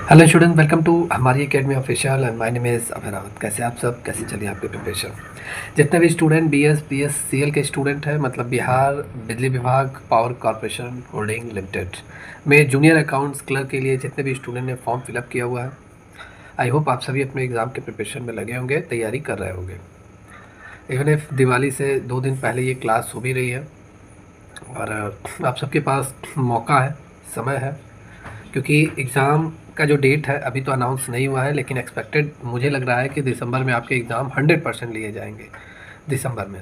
Hello student, welcome to हमारी academy official and my name is Abhay Rawat. कैसे आप सब, कैसे चलिए आपकी प्रिपरेशन। जितने भी स्टूडेंट BSCL के स्टूडेंट हैं, मतलब बिहार बिजली विभाग पावर कॉरपोरेशन होल्डिंग लिमिटेड में जूनियर अकाउंट्स क्लर्क के लिए जितने भी स्टूडेंट ने फॉर्म फिलअप किया हुआ है, आई होप आप सभी अपने एग्ज़ाम के प्रिपरेशन में लगे होंगे, तैयारी कर रहे होंगे। इवन इफ दिवाली से 2 दिन पहले ये क्लास हो भी रही है और आप सबके पास मौका है, समय है, क्योंकि एग्ज़ाम का जो डेट है अभी तो अनाउंस नहीं हुआ है, लेकिन एक्सपेक्टेड मुझे लग रहा है कि दिसंबर में आपके एग्ज़ाम 100% लिए जाएंगे दिसंबर में।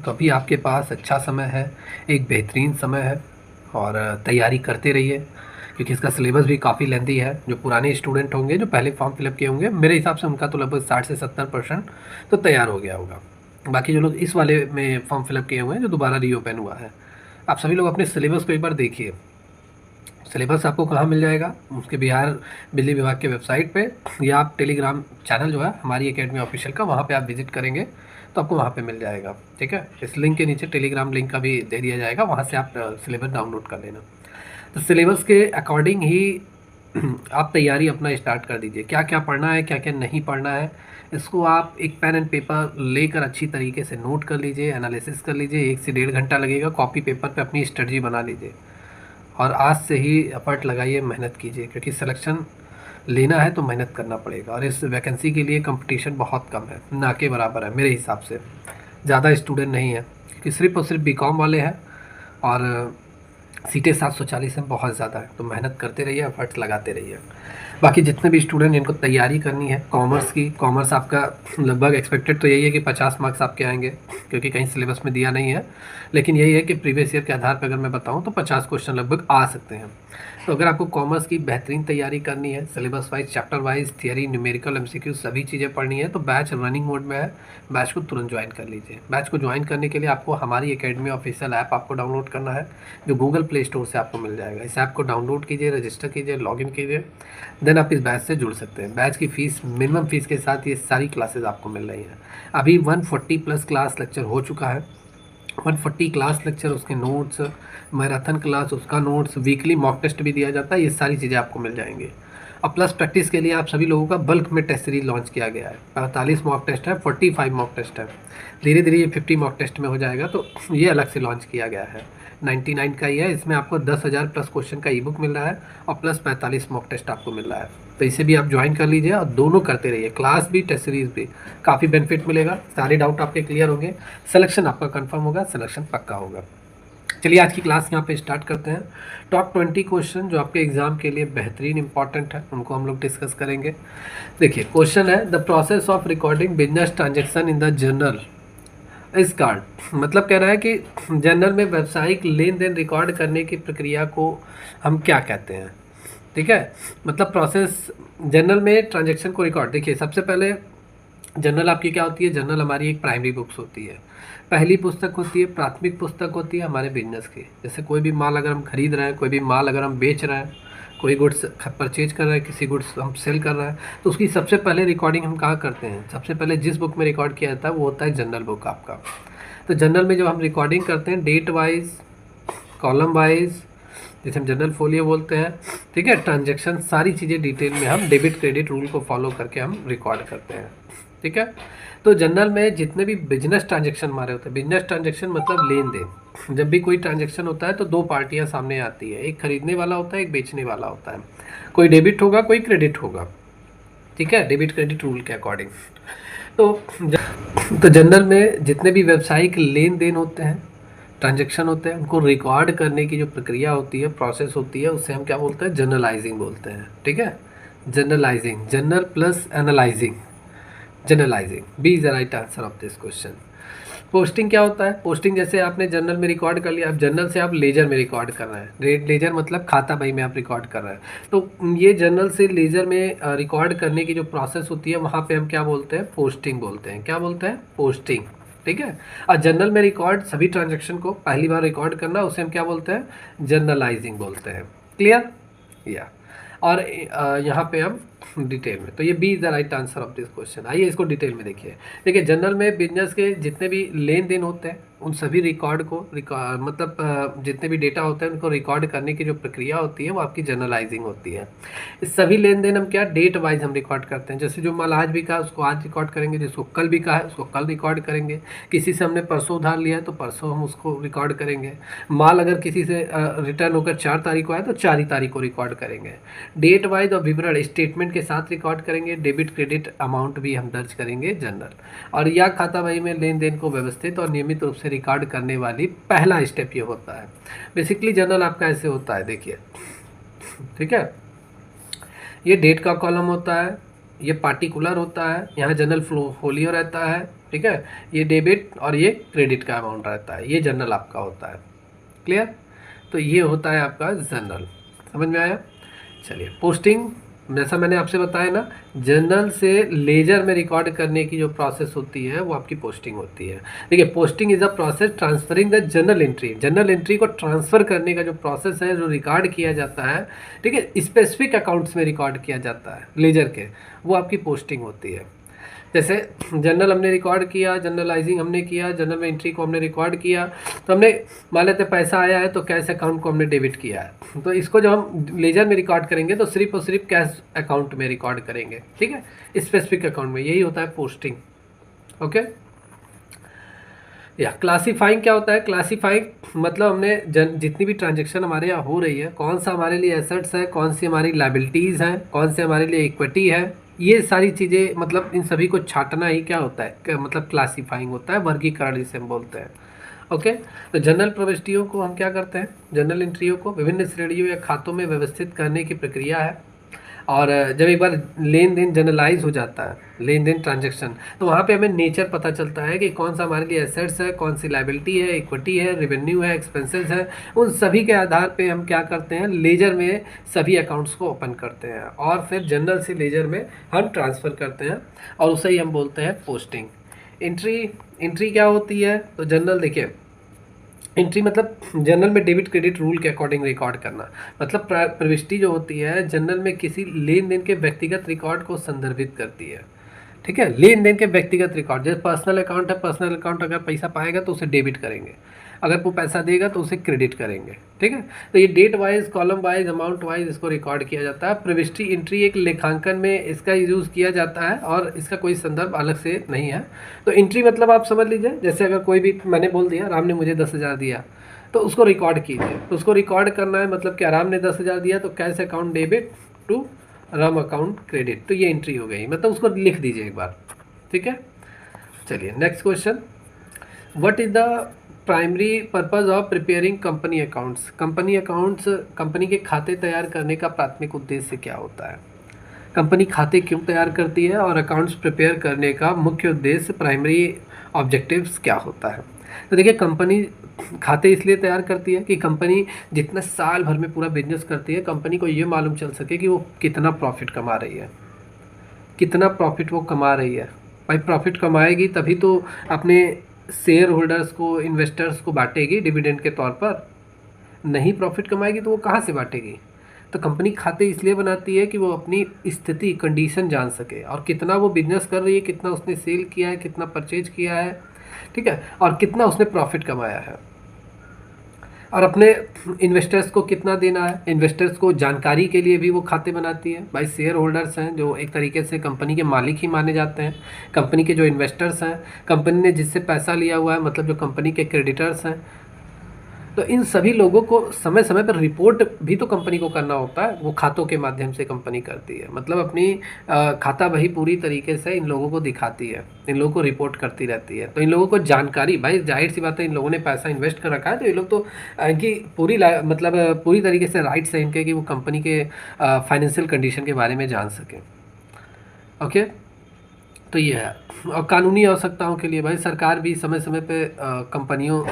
तो अभी आपके पास अच्छा समय है, एक बेहतरीन समय है और तैयारी करते रहिए, क्योंकि इसका सिलेबस भी काफ़ी लेंथी है। जो पुराने स्टूडेंट होंगे जो पहले फॉर्म फिलअप किए होंगे, मेरे हिसाब से उनका तो लगभग 60 से 70% तो तैयार हो गया होगा। बाकी जो लोग इस वाले में फॉर्म फिलअप किए हुए हैं, जो दोबारा रीओपन हुआ है, आप सभी लोग अपने सिलेबस को एक बार देखिए। सिलेबस आपको कहाँ मिल जाएगा? उसके बिहार बिजली विभाग के वेबसाइट पे, या आप टेलीग्राम चैनल जो है हमारी एकेडमी ऑफिशियल का, वहाँ पे आप विजिट करेंगे तो आपको वहाँ पे मिल जाएगा। ठीक है, इस लिंक के नीचे टेलीग्राम लिंक का भी दे दिया जाएगा, वहाँ से आप सिलेबस डाउनलोड कर लेना। तो सिलेबस के अकॉर्डिंग ही आप तैयारी अपना स्टार्ट कर दीजिए। क्या क्या पढ़ना है, क्या क्या नहीं पढ़ना है, इसको आप एक पेन एंड पेपर लेकर अच्छी तरीके से नोट कर लीजिए, एनालिसिस कर लीजिए। 1 से 1.5 घंटा लगेगा, कॉपी पेपर पे अपनी स्ट्रेटजी बना लीजिए और आज से ही एफर्ट लगाइए, मेहनत कीजिए, क्योंकि सिलेक्शन लेना है तो मेहनत करना पड़ेगा। और इस वैकेंसी के लिए कंपटीशन बहुत कम है, ना के बराबर है मेरे हिसाब से। ज़्यादा स्टूडेंट नहीं है, क्योंकि सिर्फ और सिर्फ बीकॉम वाले हैं और सीटें 740 में बहुत ज़्यादा है। तो मेहनत करते रहिए, एफर्ट्स लगाते रहिए। बाकी जितने भी स्टूडेंट इनको तैयारी करनी है कॉमर्स की, कॉमर्स आपका लगभग एक्सपेक्टेड तो यही है कि 50 मार्क्स आपके आएंगे, क्योंकि कहीं सिलेबस में दिया नहीं है, लेकिन यही है कि प्रीवियस ईयर के आधार पर अगर मैं बताऊं तो 50 क्वेश्चन लगभग आ सकते हैं। तो अगर आपको कॉमर्स की बेहतरीन तैयारी करनी है, syllabus wise, chapter wise, theory, numerical, MCQ सभी चीज़ें पढ़नी है, तो बैच रनिंग मोड में है, बैच को तुरंत ज्वाइन कर लीजिए। बैच को ज्वाइन करने के लिए आपको हमारी एकेडमी ऑफिशियल ऐप आपको डाउनलोड करना है, जो गूगल प्ले स्टोर से आपको मिल जाएगा। इस ऐप को डाउनलोड कीजिए, रजिस्टर कीजिए, लॉगिन कीजिए, देन आप इस बैच से जुड़ सकते हैं। बैच की फ़ीस, मिनिमम फ़ीस के साथ ये सारी क्लासेस आपको मिल रही हैं। अभी 140 प्लस क्लास लेक्चर हो चुका है। 140 क्लास लेक्चर, उसके नोट्स, मैराथन क्लास उसका नोट्स, वीकली मॉक टेस्ट भी दिया जाता है, ये सारी चीज़ें आपको मिल जाएंगी। और प्लस प्रैक्टिस के लिए आप सभी लोगों का बल्क में टेस्ट सीरीज लॉन्च किया गया है। 45 मॉक टेस्ट है, 45 मॉक टेस्ट है, धीरे धीरे ये 50 मॉक टेस्ट में हो जाएगा, तो ये अलग से लॉन्च किया गया है। 99 का ही है, इसमें आपको 10,000 प्लस क्वेश्चन का ई बुक मिल रहा है और प्लस 45 मॉक टेस्ट आपको मिल रहा है। तो इसे भी आप ज्वाइन कर लीजिए और दोनों करते रहिए, क्लास भी टेस्ट सीरीज भी। काफ़ी बेनिफिट मिलेगा, सारे डाउट आपके क्लियर होंगे, सिलेक्शन आपका कंफर्म होगा, सिलेक्शन पक्का होगा। चलिए आज की क्लास यहाँ पे स्टार्ट करते हैं। टॉप 20 क्वेश्चन जो आपके एग्जाम के लिए बेहतरीन इंपॉर्टेंट है, उनको हम लोग डिस्कस करेंगे। देखिए क्वेश्चन है, the process of recording business transaction in the journal इस कार्ड। मतलब कह रहा है कि जर्नल में व्यावसायिक लेन देन रिकॉर्ड करने की प्रक्रिया को हम क्या कहते हैं। ठीक है, मतलब प्रोसेस, जर्नल में ट्रांजेक्शन को रिकॉर्ड। देखिए सबसे पहले जर्नल आपकी क्या होती है? जर्नल हमारी एक प्राइमरी बुक्स होती है, पहली पुस्तक होती है, प्राथमिक पुस्तक होती है हमारे बिजनेस की। जैसे कोई भी माल अगर हम खरीद रहे हैं, कोई भी माल अगर हम बेच रहे हैं, कोई गुड्स परचेज कर रहे हैं, किसी गुड्स हम सेल कर रहे हैं, तो उसकी सबसे पहले रिकॉर्डिंग हम कहाँ करते हैं? सबसे पहले जिस बुक में रिकॉर्ड किया जाता है वो होता है जनरल बुक आपका। तो जनरल में जब हम रिकॉर्डिंग करते हैं, डेट वाइज, कॉलम वाइज, जैसे हम जनरल फोलियो बोलते हैं, ठीक है, ट्रांजेक्शन सारी चीज़ें डिटेल में हम डेबिट क्रेडिट रूल को फॉलो करके हम रिकॉर्ड करते हैं। ठीक है, तो जनरल में जितने भी बिजनेस ट्रांजेक्शन हमारे होते हैं, बिजनेस ट्रांजेक्शन मतलब लेन देन। जब भी कोई ट्रांजेक्शन होता है तो दो पार्टियां सामने आती है, एक खरीदने वाला होता है, एक बेचने वाला होता है। कोई डेबिट होगा, कोई क्रेडिट होगा। ठीक है, डेबिट क्रेडिट रूल के अकॉर्डिंग। तो तो जनरल में जितने भी व्यावसायिक लेन देन होते हैं, ट्रांजेक्शन होते हैं, उनको रिकॉर्ड करने की जो प्रक्रिया होती है, प्रोसेस होती है, उससे हम क्या बोलते हैं? जर्नलाइजिंग बोलते हैं। ठीक है, journalising, journal plus analysing, generalising B is the right answer of this question. Posting क्या होता है? पोस्टिंग जैसे आपने जर्नल में रिकॉर्ड कर लिया, अब जर्नल से आप लेजर में रिकॉर्ड कर रहे हैं। लेजर मतलब खाता बही में आप रिकॉर्ड कर रहे हैं, तो ये जर्नल से लेजर में रिकॉर्ड करने की जो प्रोसेस होती है, वहाँ पे हम क्या बोलते हैं? पोस्टिंग बोलते हैं। क्या बोलते हैं? पोस्टिंग। ठीक है, और जर्नल में रिकॉर्ड सभी ट्रांजेक्शन को पहली बार रिकॉर्ड करना, उसे हम क्या बोलते हैं? जर्नलाइजिंग बोलते हैं। क्लियर? या और यहाँ पे हम डिटेल में, तो ये B is the right answer of this question. आइए इसको डिटेल में देखिए। देखिए जनरल में बिजनेस के जितने भी लेन देन होते हैं उन सभी रिकॉर्ड को मतलब जितने भी डेटा होते हैं उनको रिकॉर्ड करने की जो प्रक्रिया होती है वो आपकी जर्नलाइजिंग होती है। इस सभी लेन देन हम क्या डेट वाइज हम रिकॉर्ड करते हैं। जैसे जो माल आज भी कहा उसको आज रिकॉर्ड करेंगे, जिसको कल भी कहा है उसको कल रिकॉर्ड करेंगे, किसी से हमने परसों उधार लिया है तो परसों हम उसको रिकॉर्ड करेंगे। माल अगर किसी से रिटर्न होकर 4 तारीख को आया तो 4 ही तारीख को रिकॉर्ड करेंगे। डेट वाइज और विवरण स्टेटमेंट के साथ रिकॉर्ड करेंगे। डेबिट क्रेडिट अमाउंट भी हम दर्ज करेंगे जनरल। और या खाता बही में लेन देन को व्यवस्थित और नियमित रूप से रिकॉर्ड करने वाली पहला स्टेप ये होता है। बेसिकली जर्नल आपका ऐसे होता है, देखिए, ठीक है। ये डेट का कॉलम होता है, ये पार्टिकुलर होता है, यहाँ जनरल फोलियो रहता है, ठीक है। ये डेबिट और ये क्रेडिट का अमाउंट रहता है, ये जनरल आपका होता है। क्लियर? तो ये होता है आपका जनरल। समझ में आया? चलिए, पोस्टिंग, जैसा मैंने आपसे बताया ना, जर्नल से लेजर में रिकॉर्ड करने की जो प्रोसेस होती है वो आपकी पोस्टिंग होती है। देखिए, posting is a process transferring the journal entry. Journal entry को ट्रांसफ़र करने का जो प्रोसेस है, जो रिकॉर्ड किया जाता है, ठीक है, स्पेसिफिक अकाउंट्स में रिकॉर्ड किया जाता है लेजर के, वो आपकी पोस्टिंग होती है। जैसे जनरल हमने रिकॉर्ड किया, जनरलाइजिंग हमने किया, जनरल में एंट्री को हमने रिकॉर्ड किया, तो हमने मान लेते पैसा आया है तो कैश अकाउंट को हमने डेबिट किया है, तो इसको जब हम लेजर में रिकॉर्ड करेंगे तो सिर्फ और सिर्फ कैश अकाउंट में रिकॉर्ड करेंगे, ठीक है, स्पेसिफिक अकाउंट में। यही होता है पोस्टिंग। ओके। या क्लासीफाइंग क्या होता है? क्लासीफाइंग मतलब हमने जितनी भी ट्रांजेक्शन हमारे यहाँ हो रही है, कौन सा हमारे लिए एसेट्स है, कौन सी हमारी लाइबिलिटीज़ हैं, कौन से हमारे लिए इक्विटी है, ये सारी चीज़ें, मतलब इन सभी को छांटना ही क्या होता है, मतलब क्लासीफाइंग होता है, वर्गीकरण जिसे हम बोलते हैं। ओके। तो जनरल प्रविष्टियों को हम क्या करते हैं, जनरल एंट्रियों को विभिन्न श्रेणियों या खातों में व्यवस्थित करने की प्रक्रिया है। और जब एक बार लेन देन जनरलाइज हो जाता है, लेन देन ट्रांजैक्शन, तो वहाँ पे हमें नेचर पता चलता है कि कौन सा हमारे लिए एसेट्स है, कौन सी लाइबिलिटी है, इक्विटी है, रेवेन्यू है, एक्सपेंसेस है। उन सभी के आधार पे हम क्या करते हैं, लेजर में सभी अकाउंट्स को ओपन करते हैं और फिर जनरल से लेजर में हम ट्रांसफ़र करते हैं, और उसे ही हम बोलते हैं पोस्टिंग। एंट्री क्या होती है? तो जनरल, देखिए, एंट्री मतलब जनरल में डेबिट क्रेडिट रूल के अकॉर्डिंग रिकॉर्ड करना। मतलब प्रविष्टि जो होती है जनरल में किसी लेन देन के व्यक्तिगत रिकॉर्ड को संदर्भित करती है, ठीक है। लेन देन के व्यक्तिगत रिकॉर्ड, जैसे पर्सनल अकाउंट है, पर्सनल अकाउंट अगर पैसा पाएगा तो उसे डेबिट करेंगे, अगर वो पैसा देगा तो उसे क्रेडिट करेंगे, ठीक है। तो ये date wise, column wise, amount wise इसको रिकॉर्ड किया जाता है। प्रविष्टि एंट्री एक लेखांकन में इसका यूज़ किया जाता है और इसका कोई संदर्भ अलग से नहीं है। तो एंट्री मतलब आप समझ लीजिए, जैसे अगर कोई भी, मैंने बोल दिया राम ने मुझे 10,000 दिया, तो उसको रिकॉर्ड कीजिए। तो उसको रिकॉर्ड करना है, मतलब क्या, राम ने 10,000 दिया तो cash account debit to Ram account credit, तो ये एंट्री हो गई, मतलब उसको लिख दीजिए एक बार, ठीक है। चलिए, next question, what is the primary purpose of preparing company accounts? Company accounts, company के खाते तैयार करने का प्राथमिक उद्देश्य क्या होता है? कंपनी खाते क्यों तैयार करती है और अकाउंट्स प्रिपेयर करने का मुख्य उद्देश्य, प्राइमरी ऑब्जेक्टिव्स क्या होता है? तो देखिए, कंपनी खाते इसलिए तैयार करती है कि कंपनी जितना साल भर में पूरा बिजनेस करती है, कंपनी को ये मालूम चल सके कि वो कितना प्रॉफिट कमा रही है, कितना प्रॉफिट वो कमा रही है। भाई प्रॉफिट कमाएगी तभी तो अपने शेयर होल्डर्स को, इन्वेस्टर्स को बांटेगी डिविडेंड के तौर पर। नहीं प्रॉफिट कमाएगी तो वो कहाँ से बांटेगी? तो कंपनी खाते इसलिए बनाती है कि वो अपनी स्थिति, कंडीशन जान सके, और कितना वो बिजनेस कर रही है, कितना उसने सेल किया है, कितना परचेज किया है, ठीक है, और कितना उसने प्रॉफिट कमाया है, और अपने इन्वेस्टर्स को कितना देना है। इन्वेस्टर्स को जानकारी के लिए भी वो खाते बनाती है। भाई शेयर होल्डर्स हैं जो एक तरीके से कंपनी के मालिक ही माने जाते हैं। कंपनी के जो इन्वेस्टर्स हैं, कंपनी ने जिससे पैसा लिया हुआ है, मतलब जो कंपनी के क्रेडिटर्स हैं, तो इन सभी लोगों को समय समय पर रिपोर्ट भी तो कंपनी को करना होता है। वो खातों के माध्यम से कंपनी करती है, मतलब अपनी खाता बही पूरी तरीके से इन लोगों को दिखाती है, इन लोगों को रिपोर्ट करती रहती है। तो इन लोगों को जानकारी, भाई जाहिर सी बात है, इन लोगों ने पैसा इन्वेस्ट कर रखा है, तो ये लोग तो इनकी पूरी मतलब पूरी तरीके से राइट्स है इनके कि वो कंपनी के फाइनेंशियल कंडीशन के बारे में जान सकें। ओके, तो ये है। और कानूनी आवश्यकताओं के लिए भाई सरकार भी समय समय पे कंपनियों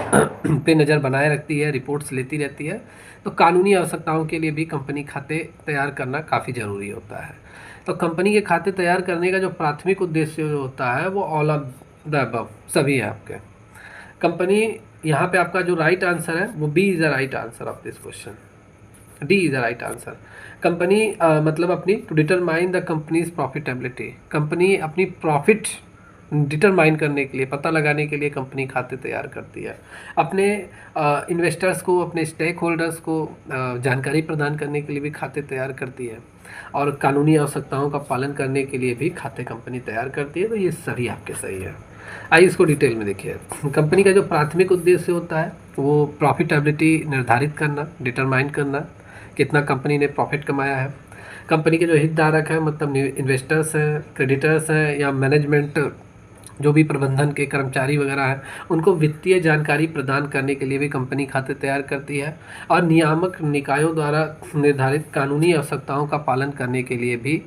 पे नज़र बनाए रखती है, रिपोर्ट्स लेती रहती है। तो कानूनी आवश्यकताओं के लिए भी कंपनी खाते तैयार करना काफ़ी ज़रूरी होता है। तो कंपनी के खाते तैयार करने का जो प्राथमिक उद्देश्य जो होता है वो ऑल ऑफ द अबव सभी है आपके। कंपनी, यहाँ पे आपका जो राइट आंसर है वो B is the right answer of this question, D is the right answer. Company मतलब अपनी to determine the company's profitability, company अपनी प्रॉफिट डिटरमाइन करने के लिए, पता लगाने के लिए कंपनी खाते तैयार करती है। अपने इन्वेस्टर्स को, अपने स्टेक होल्डर्स को जानकारी प्रदान करने के लिए भी खाते तैयार करती है, और कानूनी आवश्यकताओं का पालन करने के लिए भी खाते कंपनी तैयार करती है। तो ये सभी आपके सही है। आइए इसको डिटेल में देखिए। कंपनी का जो प्राथमिक उद्देश्य होता है वो प्रॉफिटेबिलिटी निर्धारित करना, डिटरमाइन करना, कितना कंपनी ने प्रॉफिट कमाया है। कंपनी के जो हितधारक हैं, मतलब इन्वेस्टर्स हैं, क्रेडिटर्स हैं, या मैनेजमेंट जो भी प्रबंधन के कर्मचारी वगैरह हैं, उनको वित्तीय जानकारी प्रदान करने के लिए भी कंपनी खाते तैयार करती है। और नियामक निकायों द्वारा निर्धारित कानूनी आवश्यकताओं का पालन करने के लिए भी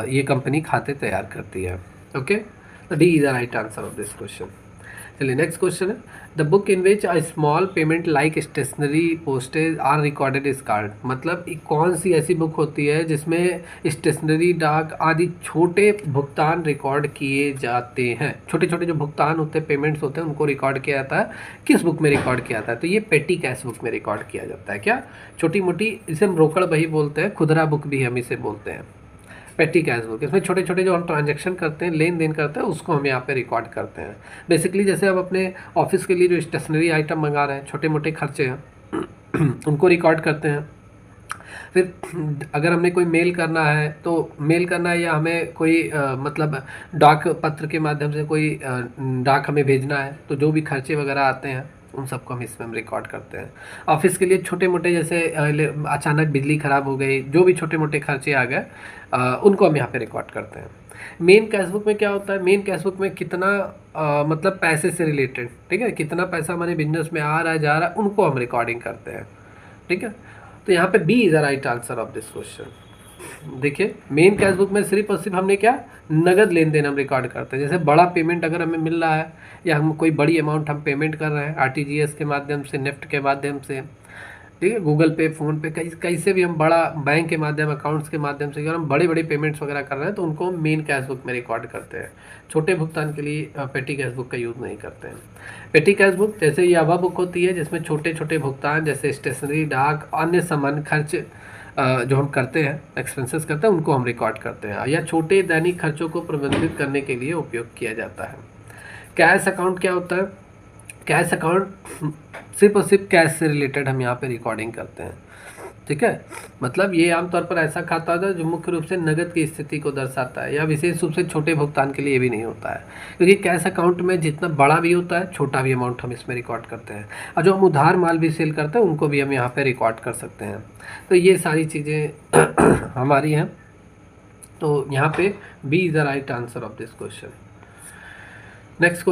ये कंपनी खाते तैयार करती है। ओके, तो D is the right answer of this question. चलिए नेक्स्ट क्वेश्चन है, the book in which a small payment like stationery postage are recorded is called. मतलब कौन सी ऐसी बुक होती है जिसमें स्टेशनरी, डाक आदि छोटे भुगतान रिकॉर्ड किए जाते हैं। छोटे छोटे जो भुगतान होते हैं, पेमेंट्स होते हैं, उनको रिकॉर्ड किया जाता है। किस बुक में रिकॉर्ड किया जाता है? तो ये पेटी कैश बुक में रिकॉर्ड किया जाता है। क्या छोटी मोटी, इसे हम रोकड़ बही बोलते हैं, खुदरा बुक भी हम इसे बोलते हैं, पेटी कैश बुक। इसमें छोटे छोटे जो हम ट्रांजैक्शन करते हैं, लेन देन करते हैं, उसको हम यहाँ पे रिकॉर्ड करते हैं। बेसिकली जैसे हम अपने ऑफिस के लिए जो स्टेशनरी आइटम मंगा रहे हैं, छोटे मोटे खर्चे हैं उनको रिकॉर्ड करते हैं। फिर अगर हमने कोई मेल करना है तो मेल करना है, या हमें कोई मतलब डाक पत्र के माध्यम से कोई डाक हमें भेजना है, तो जो भी खर्चे वगैरह आते हैं उन सबको हम इसमें हम रिकॉर्ड करते हैं। ऑफिस के लिए छोटे मोटे, जैसे अचानक बिजली ख़राब हो गई, जो भी छोटे मोटे खर्चे आ गए उनको हम यहाँ पे रिकॉर्ड करते हैं। मेन कैश बुक में क्या होता है? मेन कैश बुक में कितना मतलब पैसे से रिलेटेड, ठीक है, कितना पैसा हमारे बिजनेस में आ रहा है, जा रहा है, उनको हम रिकॉर्डिंग करते हैं। ठीक है, तो यहाँ पे B is the right answer of this question. देखिए, मेन कैश बुक में सिर्फ और सिर्फ हमने क्या, नगद लेन देन हम रिकॉर्ड करते हैं। जैसे बड़ा पेमेंट अगर हमें मिल रहा है, या हम कोई बड़ी अमाउंट हम पेमेंट कर रहे हैं आरटीजीएस के माध्यम से, नेफ्ट के माध्यम से, ठीक है, गूगल पे, फ़ोन पे, कहीं से भी हम बड़ा बैंक के माध्यम, अकाउंट्स के माध्यम से अगर हम बड़े बड़े पेमेंट्स वगैरह कर रहे हैं, तो उनको हम मेन कैश बुक में रिकॉर्ड करते हैं। छोटे भुगतान के लिए पेटी कैश बुक का यूज़ नहीं करते हैं। पेटी कैश बुक जैसे ये वह बुक होती है जिसमें छोटे छोटे भुगतान, जैसे स्टेशनरी, डाक, अन्य सामान्य खर्च जो हम करते हैं, एक्सपेंसेस करते हैं, उनको हम रिकॉर्ड करते हैं, या छोटे दैनिक खर्चों को प्रबंधित करने के लिए उपयोग किया जाता है। कैश अकाउंट क्या होता है? कैश अकाउंट सिर्फ और सिर्फ कैश से रिलेटेड हम यहाँ पे रिकॉर्डिंग करते हैं। ठीक है, मतलब ये आमतौर पर ऐसा खाता होता है जो मुख्य रूप से नगद की स्थिति को दर्शाता है, या विशेष रूप से छोटे भुगतान के लिए भी नहीं होता है, क्योंकि कैश अकाउंट में जितना बड़ा भी होता है, छोटा भी अमाउंट हम इसमें रिकॉर्ड करते हैं। और जो हम उधार माल भी सेल करते हैं, उनको भी हम यहाँ पे रिकॉर्ड कर सकते हैं। तो ये सारी चीज़ें हमारी हैं। तो यहाँ पे B is the right answer of this question. Next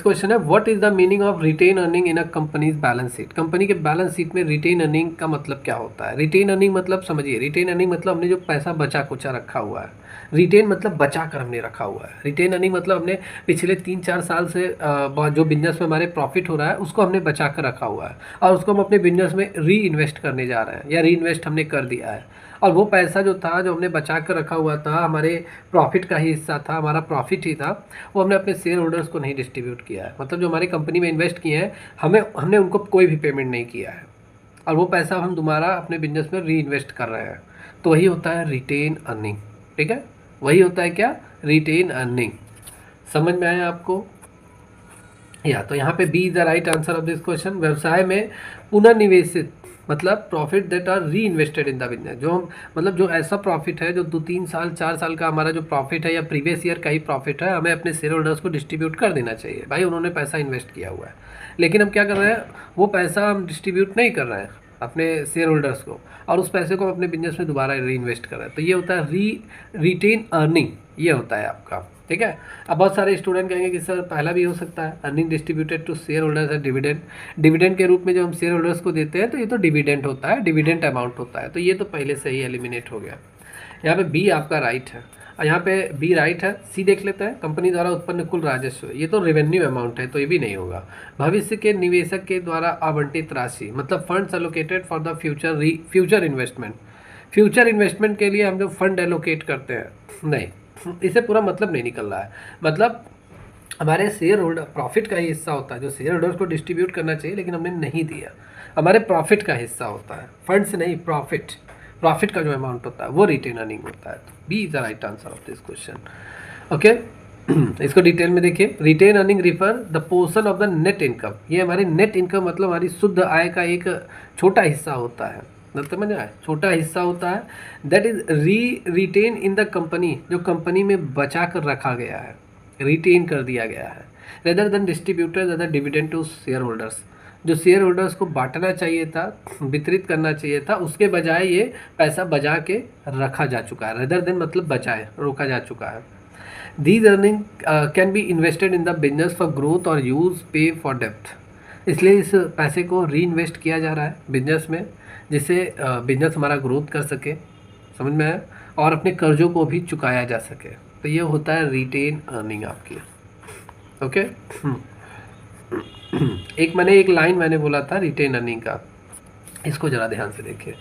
question है, what is the meaning of retain earning in a company's balance sheet. Company के बैलेंस शीट में रिटेन अर्निंग का मतलब क्या होता है? रिटेन अर्निंग मतलब समझिए, रिटेन अर्निंग मतलब हमने जो पैसा बचा कुचा रखा हुआ है। रिटेन मतलब बचा कर हमने रखा हुआ है। रिटेन अर्निंग मतलब हमने पिछले 3-4 साल से जो बिजनेस में हमारे प्रॉफिट हो रहा है, उसको हमने बचा कर रखा हुआ है, और उसको हम अपने बिजनेस में री इन्वेस्ट करने जा रहे हैं, या री इन्वेस्ट हमने कर दिया है। और वो पैसा जो था, जो हमने बचा कर रखा हुआ था, हमारे प्रॉफिट का ही हिस्सा था, हमारा प्रॉफिट ही था, वो हमने अपने शेयर होल्डर्स को नहीं डिस्ट्रीब्यूट किया है। मतलब जो हमारी कंपनी में इन्वेस्ट किए हैं, हमने उनको कोई भी पेमेंट नहीं किया है, और वो पैसा हम दोबारा अपने बिजनेस में री इन्वेस्ट कर रहे हैं। तो वही होता है रिटेन अर्निंग। ठीक है, वही होता है क्या, रिटेन अर्निंग। समझ में आया आपको? या तो यहाँ पे B is the right answer of this question. व्यवसाय में पुनर्निवेशित मतलब profit that are reinvested in the business. जो हम मतलब जो ऐसा प्रॉफिट है जो 2-3 साल 4 साल का हमारा जो प्रॉफिट है, या प्रीवियस ईयर का ही प्रॉफिट है, हमें अपने शेयर होल्डर्स को डिस्ट्रीब्यूट कर देना चाहिए। भाई उन्होंने पैसा इन्वेस्ट किया हुआ है, लेकिन हम क्या कर रहे हैं, वो पैसा हम डिस्ट्रीब्यूट नहीं कर रहे हैं अपने शेयर होल्डर्स को, और उस पैसे को हम अपने बिजनेस में दोबारा री इन्वेस्ट कर रहे हैं। तो ये होता है रिटेन अर्निंग, ये होता है आपका। ठीक है, अब बहुत सारे स्टूडेंट कहेंगे कि सर पहला भी हो सकता है, earning distributed to shareholders है डिविडेंड। डिविडेंड के रूप में जो हम शेयर होल्डर्स को देते हैं, तो ये तो डिविडेंड होता है, डिविडेंड अमाउंट होता है। तो ये तो पहले से ही एलिमिनेट हो गया। यहाँ पे बी आपका राइट है, और यहाँ पे बी राइट है। सी देख लेते हैं, कंपनी द्वारा उत्पन्न कुल राजस्व, ये तो रेवेन्यू अमाउंट है, तो ये भी नहीं होगा। भविष्य के निवेशक के द्वारा आवंटित राशि मतलब funds allocated for the future investment. Future investment के लिए हम जो फंड एलोकेट करते हैं, नहीं, इससे पूरा मतलब नहीं निकल रहा है। मतलब हमारे शेयर होल्डर प्रॉफिट का ही हिस्सा होता है जो शेयर होल्डर्स को डिस्ट्रीब्यूट करना चाहिए, लेकिन हमने नहीं दिया। हमारे प्रॉफिट का हिस्सा होता है, फंड्स नहीं, प्रॉफिट। प्रॉफिट का जो अमाउंट होता है वो रिटेन अर्निंग होता है। B is the right answer of this question. Okay, इसको डिटेल में देखिए। Retain earning refer the portion of the net income. ये हमारी नेट इनकम मतलब हमारी शुद्ध आय का एक छोटा हिस्सा होता है, मतलब समझ में आए, छोटा हिस्सा होता है। That is retain in the company, जो कंपनी में बचा कर रखा गया है, रिटेन कर दिया गया है। Rather than distributed as a dividend to shareholders, जो शेयर होल्डर्स को बांटना चाहिए था, वितरित करना चाहिए था, उसके बजाय ये पैसा बचा के रखा जा चुका है। रेदर देन मतलब बचाए, रोका जा चुका है। These earning can be invested in the business for growth और यूज पे फॉर डेप्थ। इसलिए इस पैसे को री इन्वेस्ट किया जा रहा है बिजनेस में, जिससे बिजनेस हमारा ग्रोथ कर सके, समझ में आया, और अपने कर्जों को भी चुकाया जा सके। तो ये होता है रिटेन अर्निंग आपकी। ओके, एक लाइन मैंने बोला था रिटेन अर्निंग का, इसको ज़रा ध्यान से देखिए।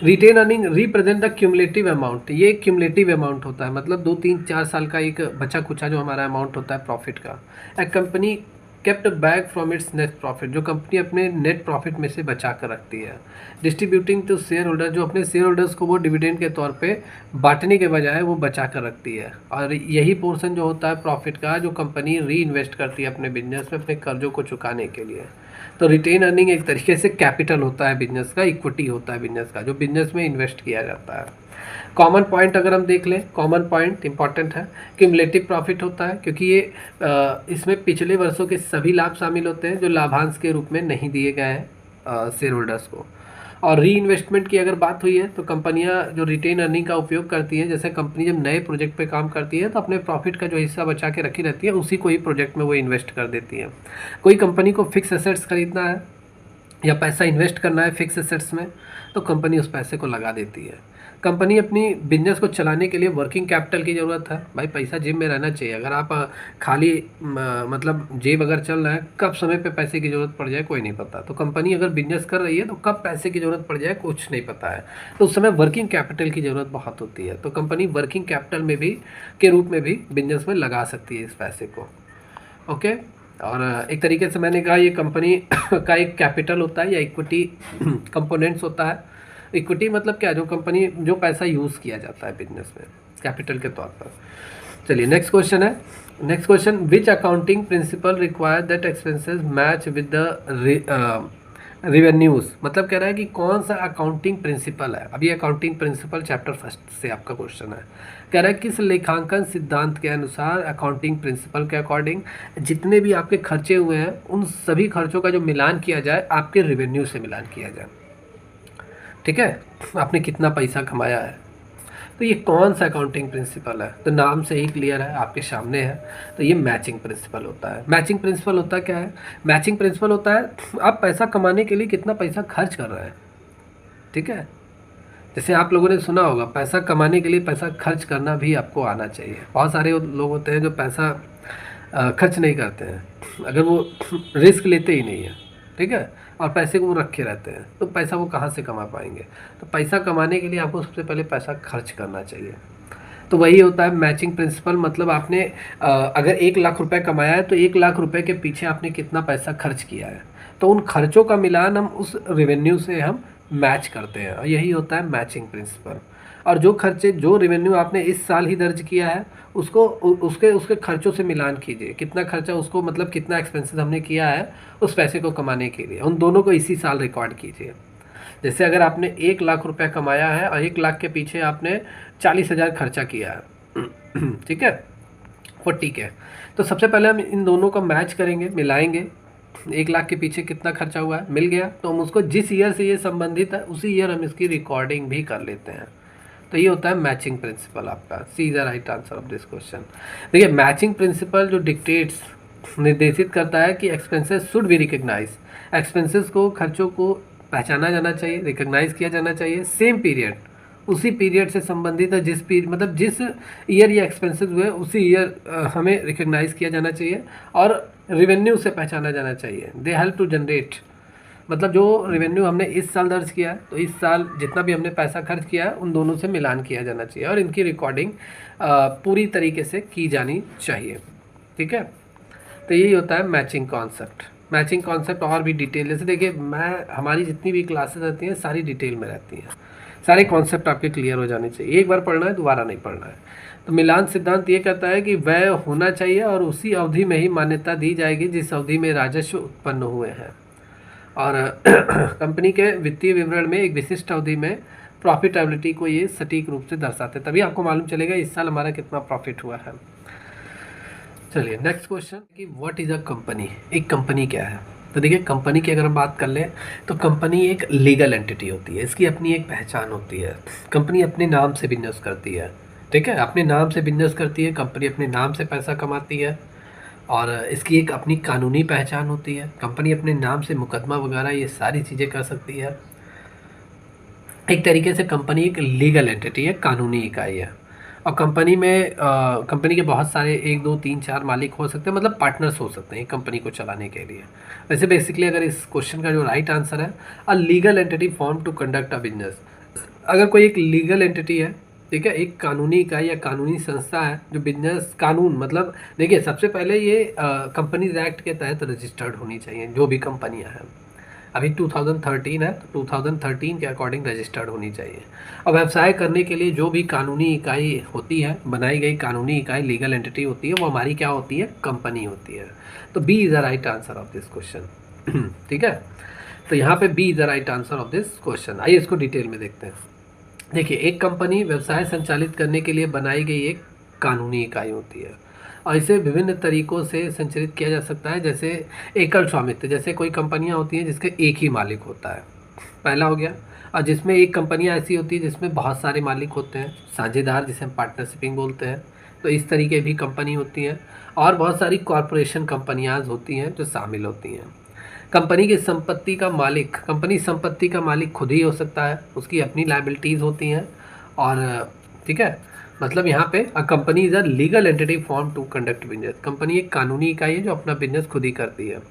Retain earning represent the cumulative amount. ये क्यूमुलेटिव अमाउंट होता है, मतलब 2, 3, 4 साल का एक बचा कुचा जो हमारा अमाउंट होता है प्रॉफिट का। A company kept back from its net profit, जो कंपनी अपने नेट प्रॉफिट में से बचा कर रखती है। डिस्ट्रीब्यूटिंग टू शेयर होल्डर, जो अपने शेयर होल्डर्स को वो डिविडेंड के तौर पे बांटने के बजाय वो बचा कर रखती है। और यही पोर्शन जो होता है प्रॉफिट का, जो कंपनी री इन्वेस्ट करती है अपने बिजनेस में अपने कर्जों को चुकाने के लिए। तो रिटेन अर्निंग एक तरीके से कैपिटल होता है बिजनेस का, इक्विटी होता है बिजनेस का, जो बिजनेस में इन्वेस्ट किया जाता है। कॉमन पॉइंट अगर हम देख लें, कॉमन पॉइंट इंपॉर्टेंट है, क्यूमुलेटिव प्रॉफिट होता है, क्योंकि ये इसमें पिछले वर्षों के सभी लाभ शामिल होते हैं जो लाभांश के रूप में नहीं दिए गए हैं शेयर होल्डर्स को। और री इन्वेस्टमेंट की अगर बात हुई है तो कंपनियां जो रिटेन अर्निंग का उपयोग करती हैं, जैसे कंपनी जब नए प्रोजेक्ट पे काम करती है तो अपने प्रॉफिट का जो हिस्सा बचा के रखी रहती है उसी को ही प्रोजेक्ट में वो इन्वेस्ट कर देती है। कोई कंपनी को फिक्स एसेट्स खरीदना है या पैसा इन्वेस्ट करना है फिक्स एसेट्स में, तो कंपनी उस पैसे को लगा देती है। कंपनी अपनी बिजनेस को चलाने के लिए वर्किंग कैपिटल की ज़रूरत है। भाई पैसा जेब में रहना चाहिए। अगर आप खाली मतलब जेब अगर चल रहा है, कब समय पे पैसे की ज़रूरत पड़ जाए कोई नहीं पता। तो कंपनी अगर बिजनेस कर रही है तो कब पैसे की ज़रूरत पड़ जाए कुछ नहीं पता है, तो उस समय वर्किंग कैपिटल की ज़रूरत बहुत होती है। तो कंपनी वर्किंग कैपिटल में भी के रूप में भी बिजनेस में लगा सकती है इस पैसे को। ओके, और एक तरीके से मैंने कहा ये कंपनी का एक कैपिटल होता है या इक्विटी कंपोनेंट्स होता है। इक्विटी मतलब क्या, जो कंपनी जो पैसा यूज़ किया जाता है बिजनेस में कैपिटल के तौर पर। चलिए नेक्स्ट क्वेश्चन है। Next question, which accounting principle require that expenses match with the revenues. मतलब कह रहा है कि कौन सा अकाउंटिंग प्रिंसिपल है। अभी अकाउंटिंग प्रिंसिपल चैप्टर 1 से आपका क्वेश्चन है। कह रहा है किस लेखांकन सिद्धांत के अनुसार अकाउंटिंग प्रिंसिपल के अकॉर्डिंग जितने भी आपके खर्चे हुए हैं उन सभी खर्चों का जो मिलान किया जाए आपके रेवेन्यू से मिलान किया जाए। ठीक है, आपने कितना पैसा कमाया है, तो ये कौन सा अकाउंटिंग प्रिंसिपल है। तो नाम से ही क्लियर है, आपके सामने है। तो ये मैचिंग प्रिंसिपल होता है। मैचिंग प्रिंसिपल होता क्या है, मैचिंग प्रिंसिपल होता है आप पैसा कमाने के लिए कितना पैसा खर्च कर रहे हैं। ठीक है, जैसे आप लोगों ने सुना होगा पैसा कमाने के लिए पैसा खर्च करना भी आपको आना चाहिए। बहुत सारे लोग होते हैं जो पैसा खर्च नहीं करते हैं, अगर वो रिस्क लेते ही नहीं है, ठीक है, और पैसे को वो रखे रहते हैं, तो पैसा वो कहाँ से कमा पाएंगे। तो पैसा कमाने के लिए आपको सबसे पहले पैसा खर्च करना चाहिए। तो वही होता है मैचिंग प्रिंसिपल। मतलब आपने अगर 1 लाख रुपए कमाया है तो 1 लाख रुपए के पीछे आपने कितना पैसा खर्च किया है, तो उन खर्चों का मिलान हम उस रेवेन्यू से हम मैच करते हैं, और यही होता है मैचिंग प्रिंसिपल। और जो खर्चे जो रेवेन्यू आपने इस साल ही दर्ज किया है उसको उसके खर्चों से मिलान कीजिए, कितना खर्चा उसको मतलब कितना एक्सपेंसेस हमने किया है उस पैसे को कमाने के लिए, उन दोनों को इसी साल रिकॉर्ड कीजिए। जैसे अगर आपने 1 लाख रुपया कमाया है और 1 लाख के पीछे आपने 40,000 खर्चा किया है, ठीक है, 40 के, तो सबसे पहले हम इन दोनों को मैच करेंगे, मिलाएंगे। 1 लाख के पीछे कितना खर्चा हुआ है मिल गया, तो हम उसको जिस ईयर से ये संबंधित है उसी ईयर हम इसकी रिकॉर्डिंग भी कर लेते हैं। तो ये होता है मैचिंग प्रिंसिपल आपका। C is the right answer of this question. देखिए मैचिंग प्रिंसिपल जो डिक्टेट्स निर्देशित करता है कि expenses should be recognise, expenses को खर्चों को पहचाना जाना चाहिए, रिकग्नाइज किया जाना चाहिए सेम पीरियड, उसी पीरियड से संबंधित है जिस पीरियड मतलब जिस ईयर ये एक्सपेंसेस हुए उसी ईयर हमें रिकग्नाइज किया जाना चाहिए, और रेवेन्यू से पहचाना जाना चाहिए। दे हेल्प टू जनरेट, मतलब जो रेवेन्यू हमने इस साल दर्ज किया है तो इस साल जितना भी हमने पैसा खर्च किया है उन दोनों से मिलान किया जाना चाहिए और इनकी रिकॉर्डिंग पूरी तरीके से की जानी चाहिए। ठीक है, तो यही होता है मैचिंग कॉन्सेप्ट। मैचिंग कॉन्सेप्ट और भी डिटेल, जैसे देखिए मैं हमारी जितनी भी क्लासेस रहती हैं सारी डिटेल में रहती हैं, सारे कॉन्सेप्ट आपके क्लियर हो जाने चाहिए, एक बार पढ़ना है दोबारा नहीं पढ़ना है। तो मिलान सिद्धांत ये कहता है कि व्यय होना चाहिए और उसी अवधि में ही मान्यता दी जाएगी जिस अवधि में राजस्व उत्पन्न हुए हैं। और कंपनी के वित्तीय विवरण में एक विशिष्ट अवधि में प्रॉफिटेबिलिटी को ये सटीक रूप से दर्शाते हैं, तभी आपको मालूम चलेगा इस साल हमारा कितना प्रॉफिट हुआ है। चलिए नेक्स्ट क्वेश्चन कि व्हाट इज़ अ कंपनी, एक कंपनी क्या है। तो देखिए कंपनी की अगर हम बात कर लें तो कंपनी एक लीगल एंटिटी होती है, इसकी अपनी एक पहचान होती है। कंपनी अपने नाम से बिजनेस करती है, ठीक है, अपने नाम से बिजनेस करती है, कंपनी अपने नाम से पैसा कमाती है और इसकी एक अपनी कानूनी पहचान होती है। कंपनी अपने नाम से मुकदमा वगैरह ये सारी चीज़ें कर सकती है। एक तरीके से कंपनी एक लीगल एंटिटी है, कानूनी इकाई है। और कंपनी में कंपनी के बहुत सारे 1 2 3 4 मालिक हो सकते हैं, मतलब पार्टनर्स हो सकते हैं कंपनी को चलाने के लिए। वैसे बेसिकली अगर इस क्वेश्चन का जो राइट आंसर है, a legal entity form to conduct a business. अगर कोई एक लीगल एंटिटी है, ठीक है, एक कानूनी इकाई या कानूनी संस्था है जो बिजनेस कानून, मतलब देखिए सबसे पहले ये कंपनीज एक्ट के तहत रजिस्टर्ड होनी चाहिए जो भी कंपनियां हैं। अभी 2013 है तो 2013 के अकॉर्डिंग रजिस्टर्ड होनी चाहिए। और व्यवसाय करने के लिए जो भी कानूनी इकाई होती है, बनाई गई कानूनी इकाई लीगल एंटिटी होती है, वो हमारी क्या होती है, कंपनी होती है। तो B is the right answer of this question. ठीक है, तो यहाँ पे B is the right answer of this question. आइए इसको डिटेल में देखते हैं। देखिए एक कंपनी व्यवसाय संचालित करने के लिए बनाई गई एक कानूनी इकाई होती है और इसे विभिन्न तरीकों से संचालित किया जा सकता है, जैसे एकल स्वामित्व, जैसे कोई कंपनियां होती हैं जिसके एक ही मालिक होता है, पहला हो गया। और जिसमें एक कंपनियां ऐसी होती है जिसमें बहुत सारे मालिक होते हैं, साझेदार, जिसे हम पार्टनरशिपिंग बोलते हैं, तो इस तरीके भी कंपनी होती हैं। और बहुत सारी कॉरपोरेशन कंपनियां होती हैं जो शामिल होती हैं। कंपनी की संपत्ति का मालिक, कंपनी संपत्ति का मालिक खुद ही हो सकता है, उसकी अपनी लायबिलिटीज़ होती हैं। और ठीक है, मतलब यहाँ पे a company is a legal entity form to conduct business. Company एक कानूनी इकाई है जो अपना बिजनेस खुद ही करती है।